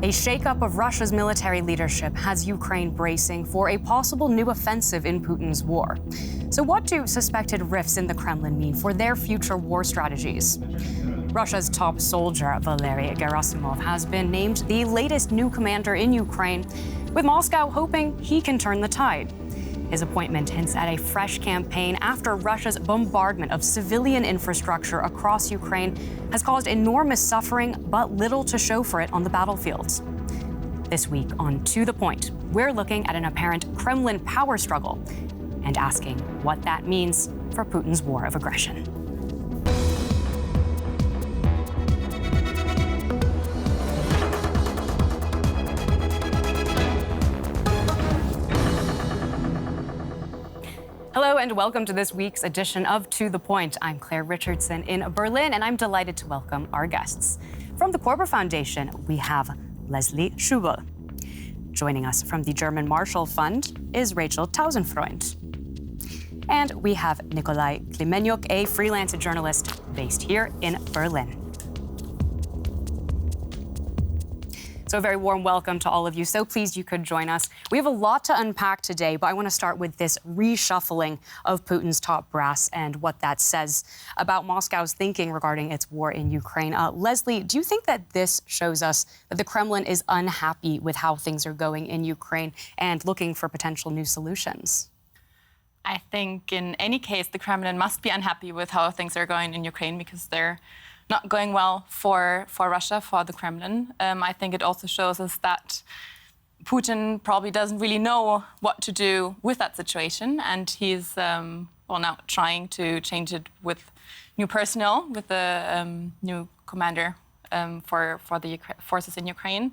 A shakeup of Russia's military leadership has Ukraine bracing for a possible new offensive in Putin's war. So what do suspected rifts in the Kremlin mean for their future war strategies? Russia's top soldier, Valery Gerasimov, has been named the latest new commander in Ukraine, with Moscow hoping he can turn the tide. His appointment hints at a fresh campaign after Russia's bombardment of civilian infrastructure across Ukraine has caused enormous suffering, but little to show for it on the battlefields. This week on To The Point, we're looking at an apparent Kremlin power struggle and asking what that means for Putin's war of aggression. Hello and welcome to this week's edition of To The Point. I'm Claire Richardson in Berlin, and I'm delighted to welcome our guests. From the Korber Foundation, we have Leslie Schubel. Joining us from the German Marshall Fund is Rachel Tausenfreund. And we have Nikolai Klemenyuk, a freelance journalist based here in Berlin. So a very warm welcome to all of you. So pleased you could join us. We have a lot to unpack today, but I want to start with this reshuffling of Putin's top brass and what that says about Moscow's thinking regarding its war in Ukraine. Leslie, do you think that this shows us that the Kremlin is unhappy with how things are going in Ukraine and looking for potential new solutions? I think in any case, the Kremlin must be unhappy with how things are going in Ukraine because they're not going well for Russia, for the Kremlin. I think it also shows us that Putin probably doesn't really know what to do with that situation, and he's now trying to change it with new personnel, with the new commander for the forces in Ukraine.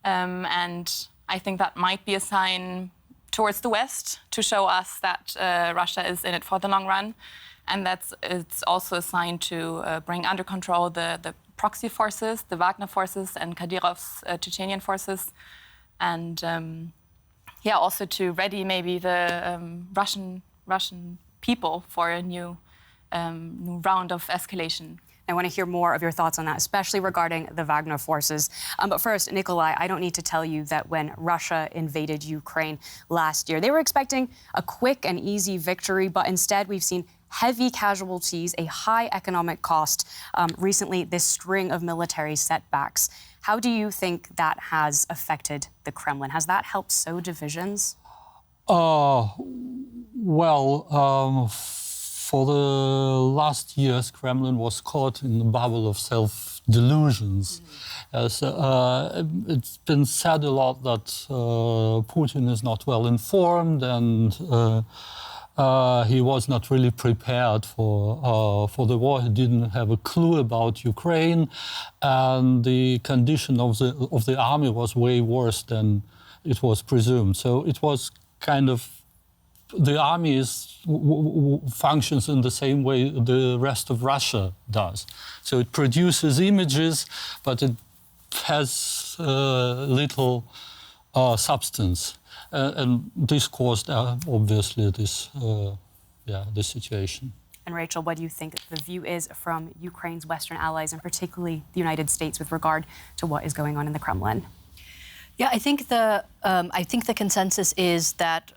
And I think that might be a sign towards the West to show us that Russia is in it for the long run. And it's also a sign to bring under control the proxy forces, the Wagner forces and Kadyrov's Chechenian forces. And also to ready maybe the Russian people for a new round of escalation. I want to hear more of your thoughts on that, especially regarding the Wagner forces. But first, Nikolai, I don't need to tell you that when Russia invaded Ukraine last year, they were expecting a quick and easy victory, but instead we've seen heavy casualties, a high economic cost, recently this string of military setbacks. How do you think that has affected the Kremlin? Has that helped sow divisions? For the last years, Kremlin was caught in the bubble of self-delusions. It's been said a lot that Putin is not well informed and he was not really prepared for the war. He didn't have a clue about Ukraine, and the condition of the army was way worse than it was presumed. So it was kind of the army functions in the same way the rest of Russia does. So it produces images, but it has little substance. And this caused, obviously, this situation. And Rachel, what do you think the view is from Ukraine's Western allies, and particularly the United States, with regard to what is going on in the Kremlin? Yeah, I think the consensus is that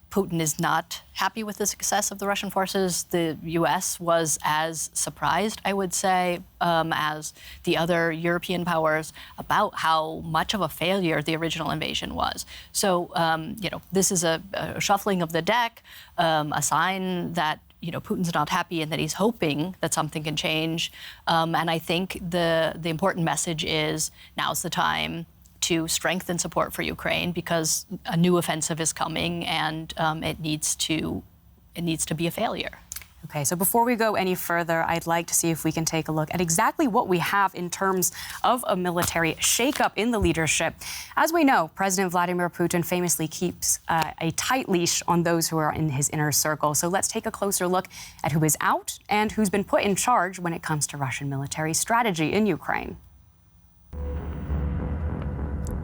Putin is not happy with the success of the Russian forces. The U.S. was as surprised, I would say, as the other European powers about how much of a failure the original invasion was. So, this is a shuffling of the deck, a sign that Putin's not happy and that he's hoping that something can change. And I think the important message is now's the time to strengthen support for Ukraine because a new offensive is coming and it needs to be a failure. Okay, so before we go any further, I'd like to see if we can take a look at exactly what we have in terms of a military shakeup in the leadership. As we know, President Vladimir Putin famously keeps a tight leash on those who are in his inner circle. So let's take a closer look at who is out and who's been put in charge when it comes to Russian military strategy in Ukraine.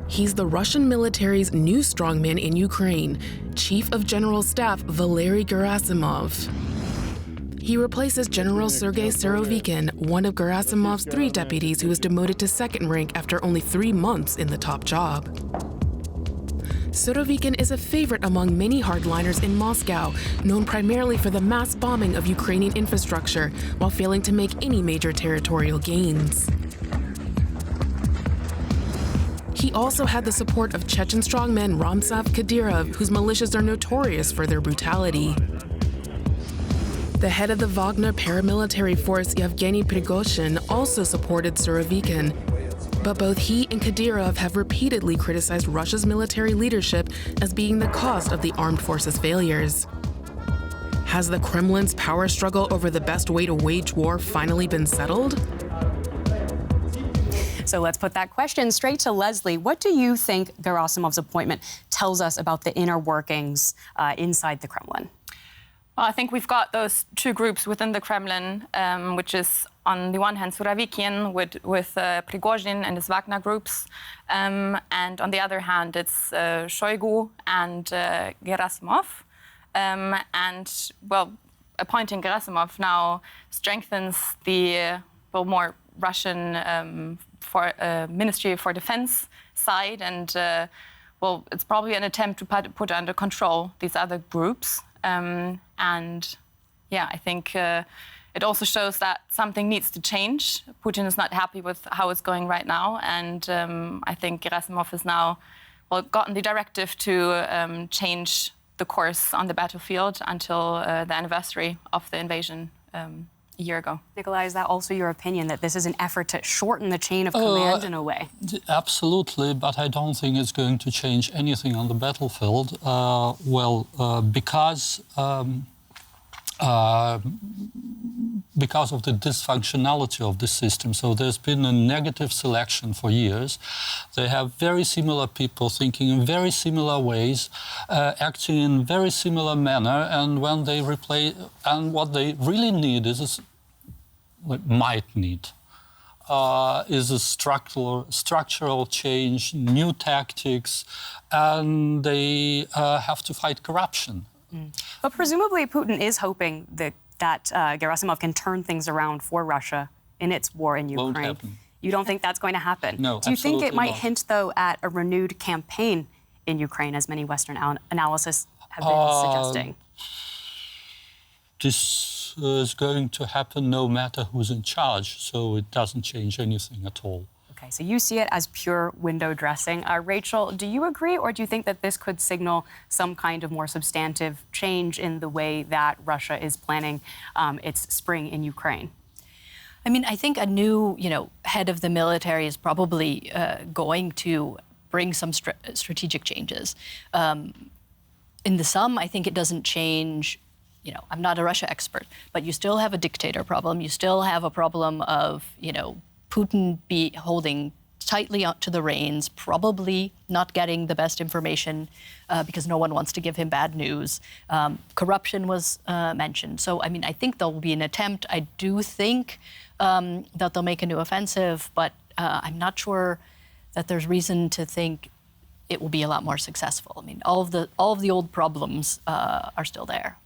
He's the Russian military's new strongman in Ukraine, Chief of General Staff Valery Gerasimov. He replaces General Sergei Surovikin, one of Gerasimov's 3 deputies who was demoted to second rank after only 3 months in the top job. Surovikin is a favorite among many hardliners in Moscow, known primarily for the mass bombing of Ukrainian infrastructure while failing to make any major territorial gains. He also had the support of Chechen strongman Ramzan Kadyrov, whose militias are notorious for their brutality. The head of the Wagner paramilitary force, Yevgeny Prigozhin, also supported Surovikin, but both he and Kadyrov have repeatedly criticized Russia's military leadership as being the cause of the armed forces' failures. Has the Kremlin's power struggle over the best way to wage war finally been settled? So let's put that question straight to Leslie. What do you think Gerasimov's appointment tells us about the inner workings inside the Kremlin? Well, I think we've got those 2 groups within the Kremlin, which is on the one hand Surovikin with Prigozhin and his Wagner groups, and on the other hand it's Shoigu and Gerasimov. And, well, appointing Gerasimov now strengthens the more Russian Ministry for Defense side, and, well, it's probably an attempt to put under control these other groups. And yeah, I think it also shows that something needs to change. Putin is not happy with how it's going right now, and I think Gerasimov has now, well, gotten the directive to change the course on the battlefield until the anniversary of the invasion a year ago. Nikolai, is that also your opinion, that this is an effort to shorten the chain of command in a way? Absolutely, but I don't think it's going to change anything on the battlefield. Because of the dysfunctionality of the system. So there's been a negative selection for years. They have very similar people thinking in very similar ways, acting in very similar manner, and when they replace, and what they really need is a structural change, new tactics, and they have to fight corruption. But presumably Putin is hoping that Gerasimov can turn things around for Russia in its war in Ukraine. Won't happen. You don't think that's going to happen? No, Do you think it might not. hint, though, at a renewed campaign in Ukraine, as many Western analysts have been suggesting? This is going to happen no matter who's in charge, so it doesn't change anything at all. Okay, so you see it as pure window dressing. Rachel, do you agree, or do you think that this could signal some kind of more substantive change in the way that Russia is planning its spring in Ukraine? I mean, I think a new, head of the military is probably going to bring some strategic changes. In the sum, I think it doesn't change. I'm not a Russia expert, but you still have a dictator problem. You still have a problem of, Putin be holding tightly onto the reins, probably not getting the best information because no one wants to give him bad news. Corruption was mentioned. So, I mean, I think there will be an attempt. I do think that they'll make a new offensive, but I'm not sure that there's reason to think it will be a lot more successful. I mean, all of the old problems are still there.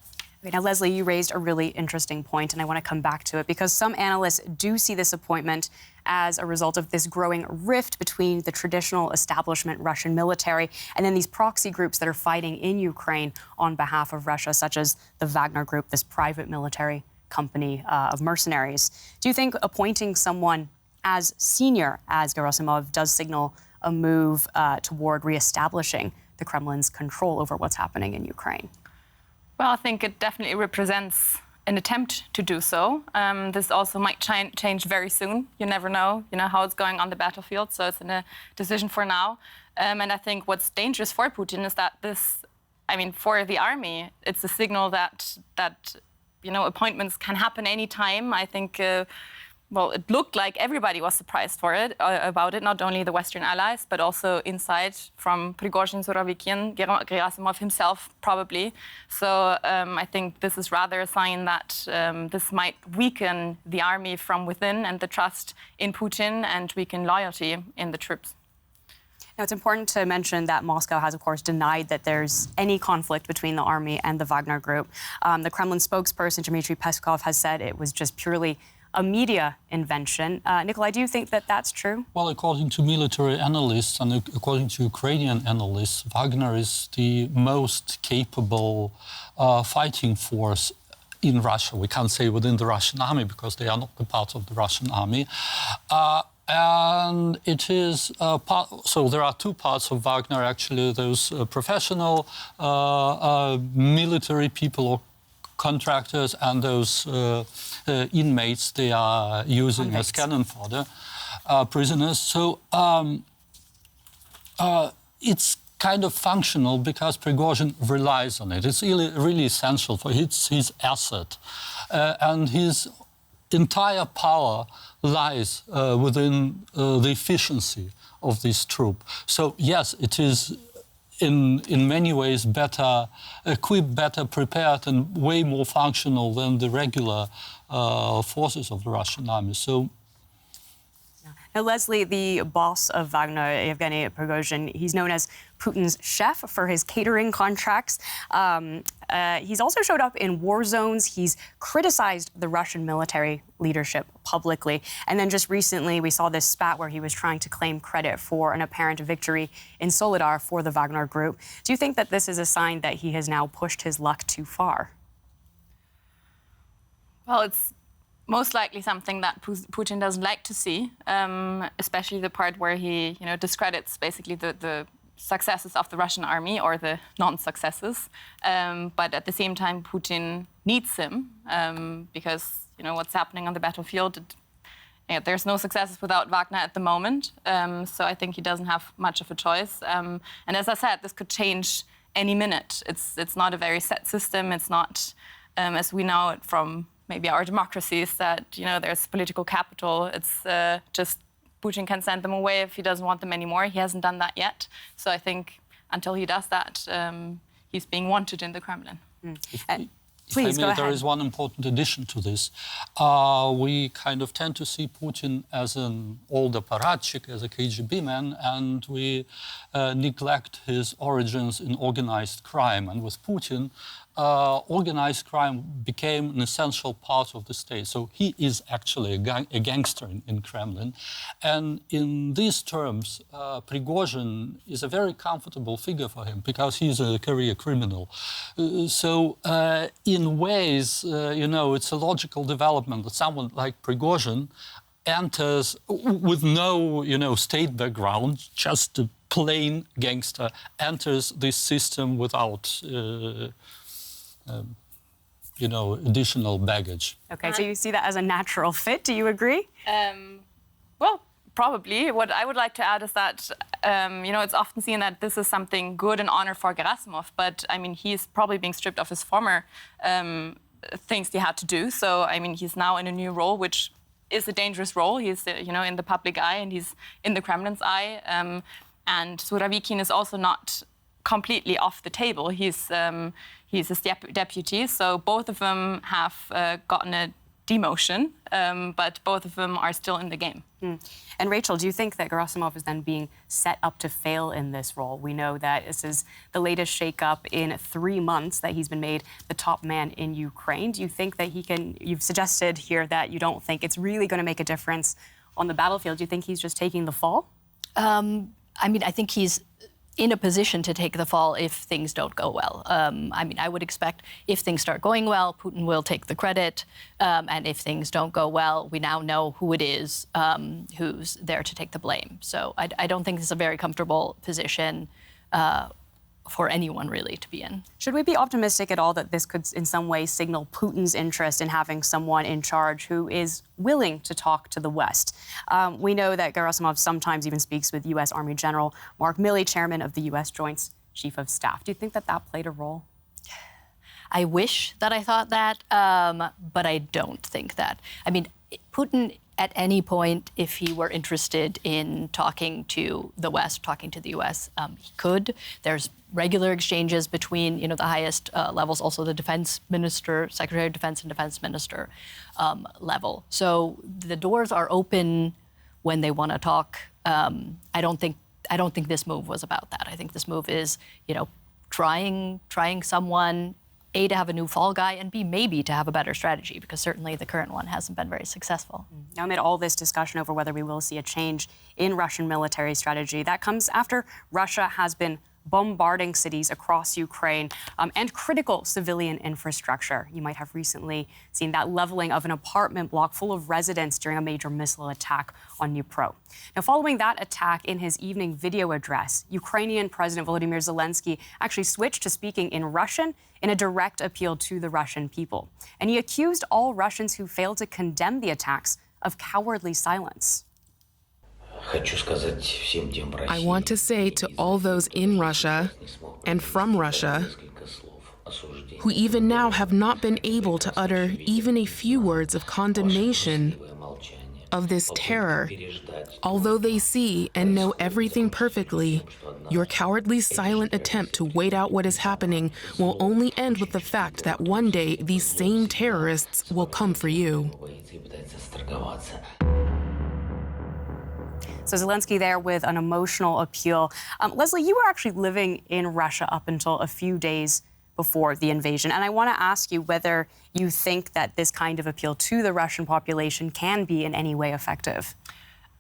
Now, Leslie, you raised a really interesting point, and I want to come back to it, because some analysts do see this appointment as a result of this growing rift between the traditional establishment Russian military and then these proxy groups that are fighting in Ukraine on behalf of Russia, such as the Wagner Group, this private military company of mercenaries. Do you think appointing someone as senior as Gerasimov does signal a move toward reestablishing the Kremlin's control over what's happening in Ukraine? Well, I think it definitely represents an attempt to do so. This also might change very soon. You never know, how it's going on the battlefield. So it's a decision for now. And I think what's dangerous for Putin is that for the army, it's a signal that appointments can happen anytime. I think. It looked like everybody was surprised about it, not only the Western allies, but also inside from Prigozhin, Surovikin, Gerasimov himself, probably. So I think this is rather a sign that this might weaken the army from within and the trust in Putin and weaken loyalty in the troops. Now, it's important to mention that Moscow has, of course, denied that there's any conflict between the army and the Wagner Group. The Kremlin spokesperson, Dmitry Peskov, has said it was just purely a media invention. Nikolai, do you think that that's true? Well, according to military analysts and according to Ukrainian analysts, Wagner is the most capable fighting force in Russia. We can't say within the Russian army because they are not a part of the Russian army. And it is so there are two parts of Wagner, actually. Those professional military people or contractors and those inmates they are using as cannon fodder, prisoners. So it's kind of functional because Prigozhin relies on it. It's really essential for his asset. And his entire power lies within the efficiency of this troop. So yes, it is in many ways better equipped, better prepared, and way more functional than the regular forces of the Russian army. So. Now, Leslie, the boss of Wagner, Yevgeny Prigozhin, he's known as Putin's chef for his catering contracts. He's also showed up in war zones. He's criticized the Russian military leadership publicly. And then just recently, we saw this spat where he was trying to claim credit for an apparent victory in Soledar for the Wagner Group. Do you think that this is a sign that he has now pushed his luck too far? Well, it's most likely something that Putin doesn't like to see, especially the part where he, discredits basically the successes of the Russian army or the non-successes. But at the same time, Putin needs him because, what's happening on the battlefield, there's no successes without Wagner at the moment. So I think he doesn't have much of a choice. And as I said, this could change any minute. It's not a very set system. It's not, as we know it from maybe our democracies, that there's political capital. It's just Putin can send them away if he doesn't want them anymore. He hasn't done that yet. So I think until he does that, he's being wanted in the Kremlin. Please, go ahead. There is one important addition to this. We kind of tend to see Putin as an old apparatchik, as a KGB man, and we neglect his origins in organized crime. And with Putin, organized crime became an essential part of the state. So he is actually a gangster in Kremlin. And in these terms, Prigozhin is a very comfortable figure for him because he's a career criminal. So in ways, it's a logical development that someone like Prigozhin enters with no, state background, just a plain gangster, enters this system without additional baggage. Okay, so you see that as a natural fit. Do you agree? Well, probably. What I would like to add is that, it's often seen that this is something good and honor for Gerasimov, but, he's probably being stripped of his former things he had to do. So, he's now in a new role, which is a dangerous role. He's, in the public eye, and he's in the Kremlin's eye. And Surovikin is also not completely off the table. He's his deputy, so both of them have gotten a demotion, but both of them are still in the game. And Rachel, do you think that Gerasimov is then being set up to fail in this role? We know that this is the latest shakeup in 3 months that he's been made the top man in Ukraine. Do you think that he can, you've suggested here that you don't think it's really going to make a difference on the battlefield. Do you think he's just taking the fall? I think he's in a position to take the fall if things don't go well. I would expect if things start going well, Putin will take the credit. And if things don't go well, we now know who it is who's there to take the blame. So I don't think this is a very comfortable position for anyone really to be in. Should we be optimistic at all that this could in some way signal Putin's interest in having someone in charge who is willing to talk to the West? We know that Gerasimov sometimes even speaks with U.S. Army General Mark Milley, chairman of the U.S. Joint Chief of Staff. Do you think that that played a role? I wish that I thought that, but I don't think that. Putin, at any point, if he were interested in talking to the West, talking to the U.S., he could. There's regular exchanges between, the highest levels, also the defense minister, Secretary of Defense and defense minister level. So the doors are open when they want to talk. I don't think I don't think this move was about that. I think this move is, trying someone, A, to have a new fall guy, and B, maybe to have a better strategy, because certainly the current one hasn't been very successful. Now, amid all this discussion over whether we will see a change in Russian military strategy, that comes after Russia has been bombarding cities across Ukraine and critical civilian infrastructure. You might have recently seen that leveling of an apartment block full of residents during a major missile attack on Dnipro. Now, following that attack, in his evening video address, Ukrainian President Volodymyr Zelensky actually switched to speaking in Russian in a direct appeal to the Russian people. And he accused all Russians who failed to condemn the attacks of cowardly silence. I want to say to all those in Russia and from Russia who even now have not been able to utter even a few words of condemnation of this terror, although they see and know everything perfectly, your cowardly silent attempt to wait out what is happening will only end with the fact that one day these same terrorists will come for you. So Zelensky there with an emotional appeal. Leslie, you were actually living in Russia up until a few days before the invasion. And I want to ask you whether you think that this kind of appeal to the Russian population can be in any way effective.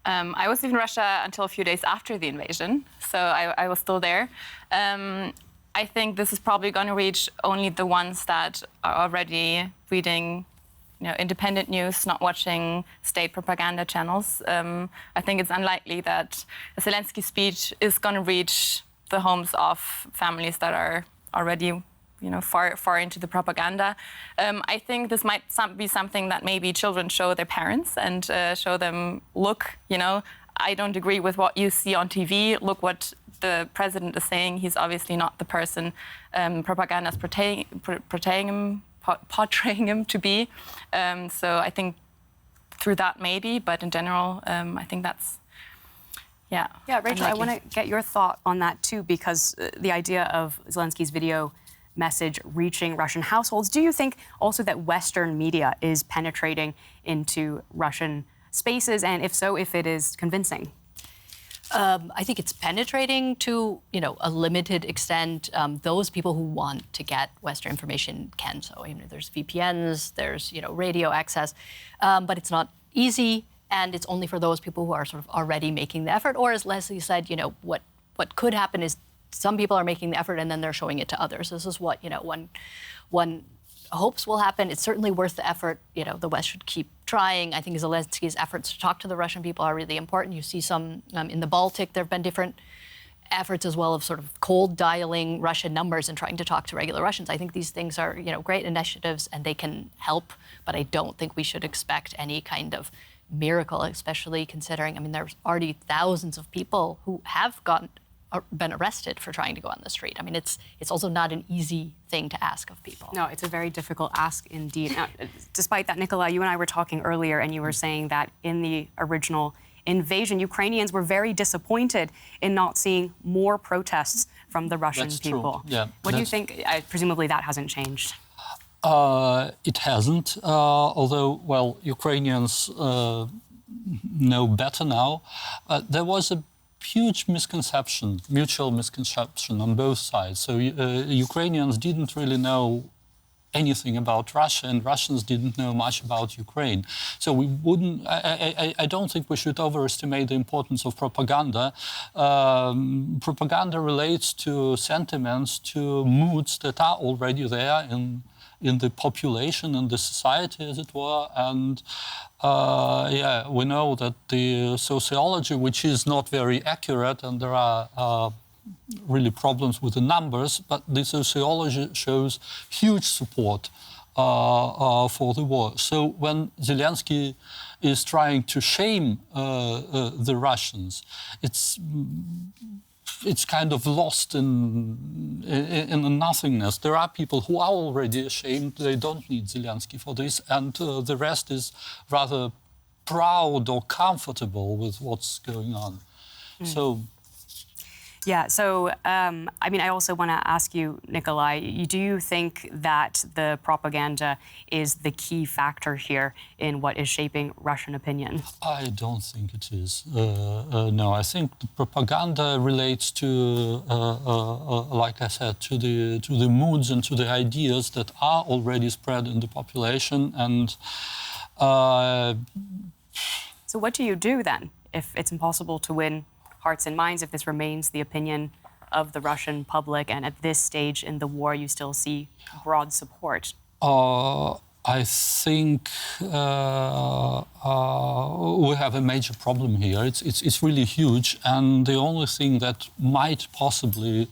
I was in Russia until a few days after the invasion, so I was still there. I think this is probably going to reach only the ones that are already reading independent news, not watching state propaganda channels. I think it's unlikely that a Zelensky speech is going to reach the homes of families that are already, far into the propaganda. I think this might be something that maybe children show their parents and show them, look, I don't agree with what you see on TV. Look what the president is saying. He's obviously not the person propaganda is portraying him to be. So I think through that maybe, but in general, I think that's, Yeah, Rachel, I want to get your thought on that too, because the idea of Zelensky's video message reaching Russian households, do you think also that Western media is penetrating into Russian spaces, and if so, if it is convincing? I think it's penetrating to, a limited extent. Those people who want to get Western information can. So, there's VPNs, there's, radio access, but it's not easy, and it's only for those people who are sort of already making the effort. Or, as Leslie said, what could happen is some people are making the effort and then they're showing it to others. This is what, one hopes will happen. It's certainly worth the effort. The West should keep trying. I think Zelensky's efforts to talk to the Russian people are really important. You see some in the Baltic. There have been different efforts as well of sort of cold dialing Russian numbers and trying to talk to regular Russians. I think these things are, great initiatives and they can help, but I don't think we should expect any kind of miracle, especially considering, there's already thousands of people who have been arrested for trying to go on the street. It's also not an easy thing to ask of people. No, it's a very difficult ask indeed. Now, despite that, Nikolai, you and I were talking earlier, and you were saying that in the original invasion, Ukrainians were very disappointed in not seeing more protests from the Russian people. True. Yeah, what do you think? Presumably that hasn't changed. It hasn't, although, Ukrainians know better now. There was a huge misconception, mutual misconception on both sides. So Ukrainians didn't really know anything about Russia, and Russians didn't know much about Ukraine. So we wouldn't. I don't think we should overestimate the importance of propaganda. Propaganda relates to sentiments, to moods that are already there in the population, in the society, as it were. And we know that the sociology, which is not very accurate, and there are really problems with the numbers, but the sociology shows huge support for the war. So when Zelensky is trying to shame the Russians, it's kind of lost in nothingness. There are people who are already ashamed. They don't need Zelensky for this, and the rest is rather proud or comfortable with what's going on. So, Yeah, so, I also want to ask you, Nikolai, do you think that the propaganda is the key factor here in what is shaping Russian opinion? I don't think it is. No, I think the propaganda relates to, like I said, to the moods and to the ideas that are already spread in the population. And so what do you do then if it's impossible to win hearts and minds, if this remains the opinion of the Russian public, and at this stage in the war you still see broad support? I think we have a major problem here. It's really huge, and the only thing that might possibly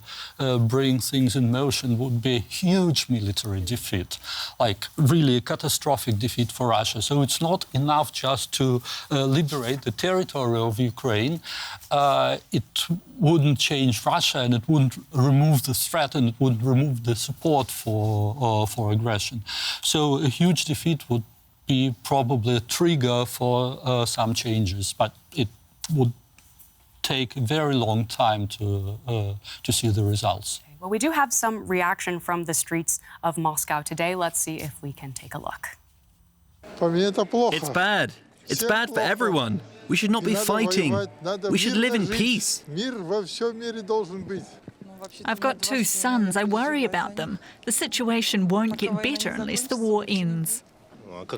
bring things in motion would be a huge military defeat, like really a catastrophic defeat for Russia. So it's not enough just to liberate the territory of Ukraine. It wouldn't change Russia, and it wouldn't remove the threat, and it wouldn't remove the support for aggression. So a huge defeat would be probably a trigger for some changes, but it would take a very long time to see the results. Well, we do have some reaction from the streets of Moscow today. Let's see if we can take a look. It's bad. It's bad for everyone. We should not be fighting. We should live in peace. I've got 2 sons. I worry about them. The situation won't get better unless the war ends.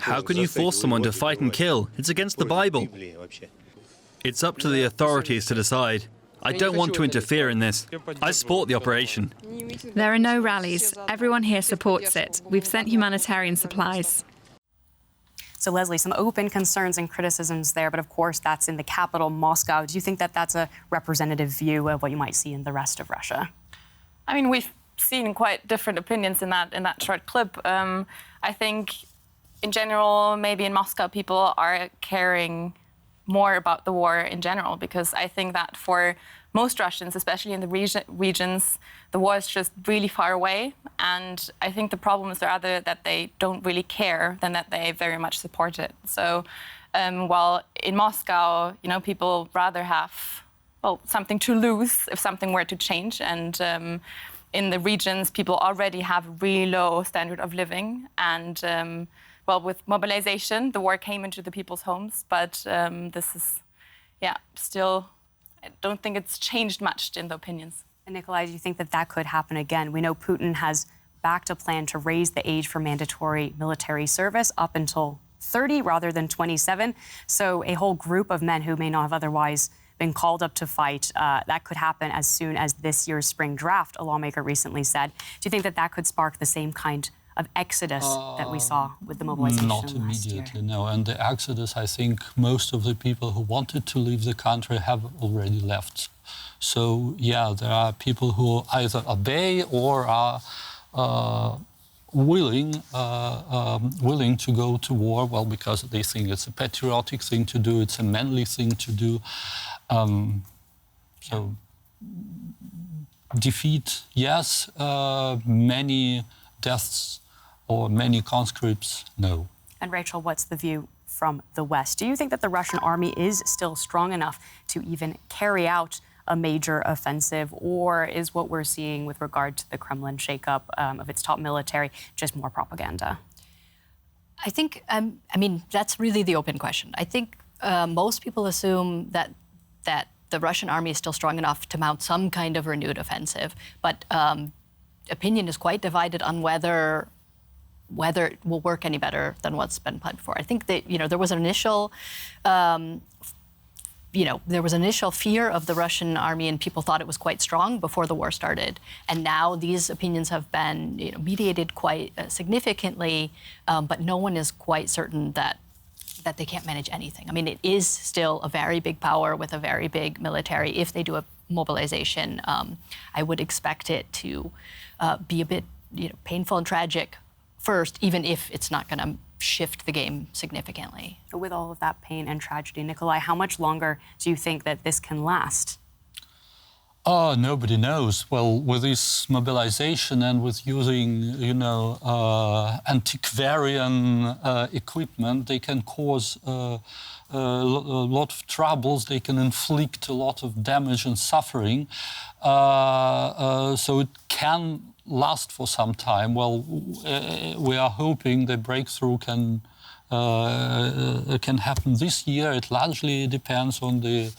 How can you force someone to fight and kill? It's against the Bible. It's up to the authorities to decide. I don't want to interfere in this. I support the operation. There are no rallies. Everyone here supports it. We've sent humanitarian supplies. So, Leslie, some open concerns and criticisms there, but of course that's in the capital, Moscow. Do you think that that's a representative view of what you might see in the rest of Russia? I mean, we've seen quite different opinions in that short clip. I think, in general, maybe in Moscow, people are caring more about the war in general, because I think that for most Russians, especially in the regions, the war is just really far away. And I think the problem is rather that they don't really care than that they very much support it. So while in Moscow, people rather have, something to lose if something were to change. And in the regions, people already have a really low standard of living. And with mobilization, the war came into the people's homes. But this is, still, I don't think it's changed much in the opinions. And Nikolai, do you think that that could happen again? We know Putin has backed a plan to raise the age for mandatory military service up until 30 rather than 27. So a whole group of men who may not have otherwise been called up to fight, that could happen as soon as this year's spring draft, a lawmaker recently said. Do you think that that could spark the same kind of exodus that we saw with the mobilization Not immediately, no. And the exodus, I think most of the people who wanted to leave the country have already left. So, there are people who either obey or are willing to go to war, because they think it's a patriotic thing to do, it's a manly thing to do. So, defeat, yes. Many deaths or many conscripts, no. And Rachel, what's the view from the West? Do you think that the Russian army is still strong enough to even carry out a major offensive, or is what we're seeing with regard to the Kremlin shakeup of its top military just more propaganda? I think, that's really the open question. I think most people assume that the Russian army is still strong enough to mount some kind of renewed offensive, but opinion is quite divided on whether it will work any better than what's been planned before. I think that there was an initial fear of the Russian army, and people thought it was quite strong before the war started. And now these opinions have been mediated quite significantly, but no one is quite certain that they can't manage anything. I mean, it is still a very big power with a very big military. If they do a mobilization, I would expect it to be a bit painful and tragic first, even if it's not going to shift the game significantly. With all of that pain and tragedy, Nikolai, how much longer do you think that this can last? Nobody knows. Well, with this mobilization and with using, antiquarian equipment, they can cause a lot of troubles. They can inflict a lot of damage and suffering. So it can last for some time. Well, we are hoping the breakthrough can happen this year. It largely depends on the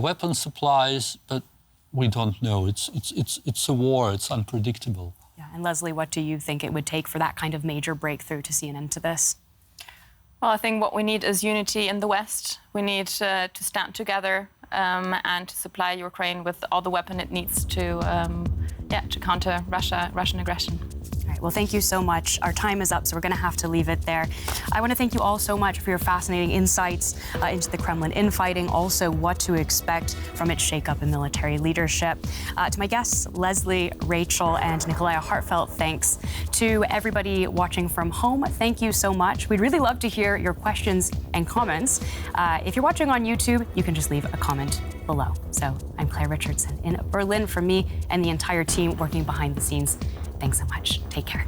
weapon supplies, but we don't know. It's a war. It's unpredictable. Yeah. And Leslie, what do you think it would take for that kind of major breakthrough to see an end to this? Well, I think what we need is unity in the West. We need to stand together and to supply Ukraine with all the weapon it needs to counter Russian aggression. All right, well, thank you so much. Our time is up, so we're going to have to leave it there. I want to thank you all so much for your fascinating insights into the Kremlin infighting, also what to expect from its shakeup in military leadership. To my guests, Leslie, Rachel, and Nikolai, heartfelt thanks. To everybody watching from home, thank you so much. We'd really love to hear your questions and comments. If you're watching on YouTube, you can just leave a comment below. So I'm Claire Richardson in Berlin. For me and the entire team working behind the scenes, thanks so much. Take care.